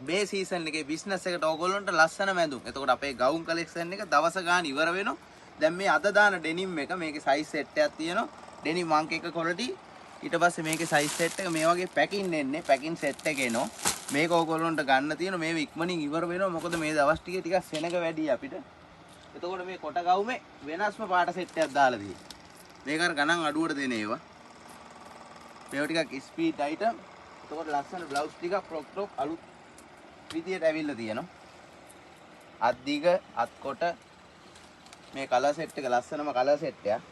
මේ සීසන් එකේ බිස්නස් එකට ඕගොල්ලන්ට ලස්සන මැඳුම්. එතකොට අපේ ගවුම් කලෙක්ෂන් එක දවස ගාන ඉවර වෙනවා. දැන් මේ අද දාන ඩෙනිම් එක මේකේ සයිස් සෙට් එකක් තියෙනවා. ඩෙනිම් වංක එක quality. ඊට පස්සේ මේකේ සයිස් සෙට් එක මේ වගේ පැකින් එන්නේ. පැකින් සෙට් එක එනවා. මේක ඕගොල්ලන්ට ගන්න තියෙනවා. මේව ඉක්මනින් ඉවර වෙනවා. මොකද මේ දවස් ටිකේ ටිකක් සෙනඟ වැඩි අපිට. එතකොට මේ කොට ගවුමේ වෙනස්ම පාට සෙට් එකක් දාලා තියෙනවා. මේක අර ගණන් අඩුවට දෙන ඒවා. මේව ටිකක් ස්පීඩ් අයිටම්. එතකොට ලස්සන බ්ලවුස් ටිකක් ෆ්‍රොක් ටොප් අලුත් විදියට ඇවිල්ලා තියෙනවා. අත් දිග අත් කොට මේ කලර් සෙට් එක ලස්සනම කලර් සෙට් එකක්.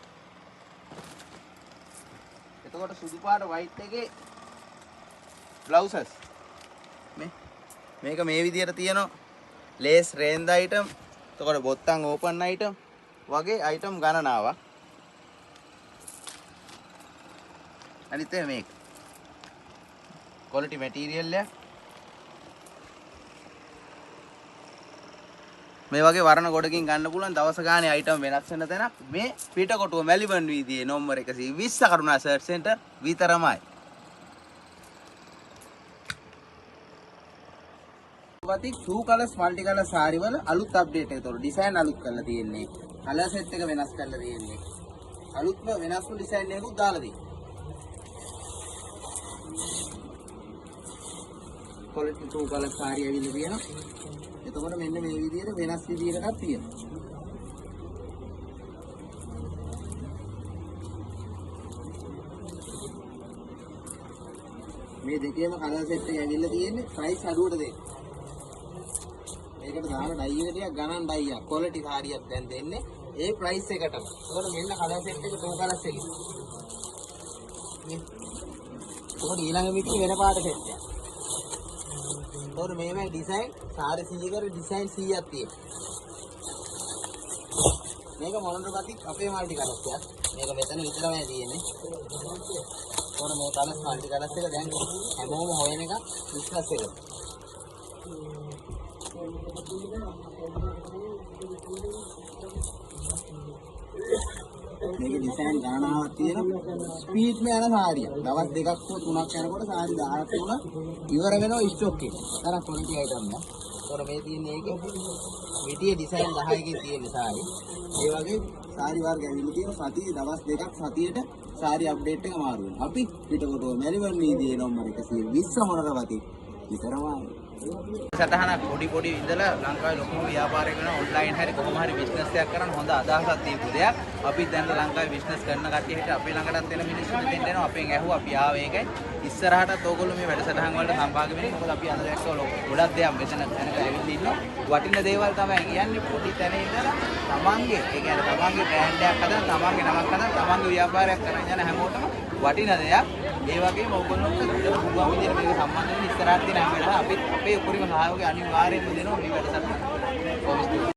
එතකොට සුදු පාට වයිට් එකේ බ්ලවුසස් මේක මේ විදියට තියෙනවා. ලේස් රේන්ද අයිටම්. එතකොට බොත්තම් ඕපන් අයිටම් වගේ අයිටම් ගණනාවක්. අනිත් මේක quality material එක මේ වගේ වර්ණ ගොඩකින් ගන්න පුළුවන් දවස ගානේ අයිටම් වෙනස් වෙන තැනක් මේ පිටකොටුව මැලිබන් වීදියේ නම්බර 120 කරුණා සර්ච් සෙන්ටර් විතරමයි. වති two colors multi color saree වල අලුත් අප්ඩේට් එක. ඒතකොට ඩිසයින් අලුත් කරලා තියෙන්නේ. කලර් සෙට් එක වෙනස් කරලා තියෙන්නේ. අලුත්ම වෙනස්ම ඩිසයින් එකකුත් දාලා තියෙන්නේ. quality two color saree ඇවිල්ලා තියෙනවා. එතකොට මෙන්න මේ විදිහට වෙනස් විදිහකටක් තියෙනවා. මේ දෙකේම කලර් සෙට් එක ඇවිල්ලා තියෙන්නේ ප්‍රයිස් අඩුවට දෙන්න. මේකට දාන ඩයි එක ටිකක් ගණන් ඩයියක් quality කාරියක් දැන් දෙන්නේ ඒ ප්‍රයිස් එකටම. ඒකට මෙන්න කලර් සෙට් එක two colors එකේ. ඒකට ඊළඟ විදිහේ වෙන පාට සෙට් එකක්. ඒකට මේමයි ඩිසයින් සාරි 100 කර ඩිසයින් 100ක් තියෙනවා. මේක මොනතර පැති අපේ මල්ටි කලර්ස් එකක්. මේක මෙතන විතරමයි තියෙන්නේ. ඒකට මේ කලර්ස් මල්ටි කලර්ස් එක දැන් හැමෝම හොයන එක බිස්නස් එක. මේකේ ඩිසයින් ගණනාවක් තියෙනවා. ස්පීඩ් මේ යන සාරිය. දවස් දෙකක් හෝ තුනක් යනකොට සාරි 10ක් වුණා ඉවර වෙනවා ස්ටොක් එක. තරම් quality item නේ. ඒතකොට මේ තියෙන්නේ ඒකේ විදියේ ඩිසයින් 10කින් තියෙන සාරි. ඒ වගේ සාරි වර්ග ඇවිල්ලා තියෙන සතියේ දවස් දෙකක් සතියේට සාරි අප්ඩේට් එක මාරු වෙනවා. අපි පිටකොටුව මැලිවර්න් නීතියේ නම්බර 120 මොනරවති විතරමයි. සටහනක් පොඩි ඉඳලා ලංකාවේ ලොකුම ව්‍යාපාරයක් වෙන ඔන්ලයින් හරි කොහොම හරි බිස්නස් එකක් කරන්න හොඳ අදහසක් තියපු දෙයක්. අපි දැන් ලංකාවේ බිස්නස් කරන කට්ටියට අපේ ළඟටත් එන මිනිස්සු මෙතෙන් එනවා. අපෙන් ඇහුවා අපි ආවේ ඒකයි. ඉස්සරහටත් ඕගොල්ලෝ මේ වැඩසටහන් වලට සහභාගී වෙන්න. මොකද අපි අද දැක්කව ගොඩක් දේවල් මෙතන ඇවිල්ලා ඉන්නවා. වටින දේවල් තමයි කියන්නේ පොඩි තැන ඉඳලා තමන්ගේ ඒ කියන්නේ තමන්ගේ බ්‍රෑන්ඩ් එකක් හදලා තමන්ගේ නමක් හදලා තමන්ගේ ව්‍යාපාරයක් කරගෙන යන හැමෝටම වටින දෙයක්. ඒ වගේම ඕගොල්ලෝ පුළුවන් විදිහට මේක සම්බන්ධ වෙන්න ඉස්සරහට තියෙන හැම වෙලාවෙම අපි අපේ උපරිම සහයෝගය අනිවාර්යයෙන්ම දෙනවා මේ වැඩසටහන.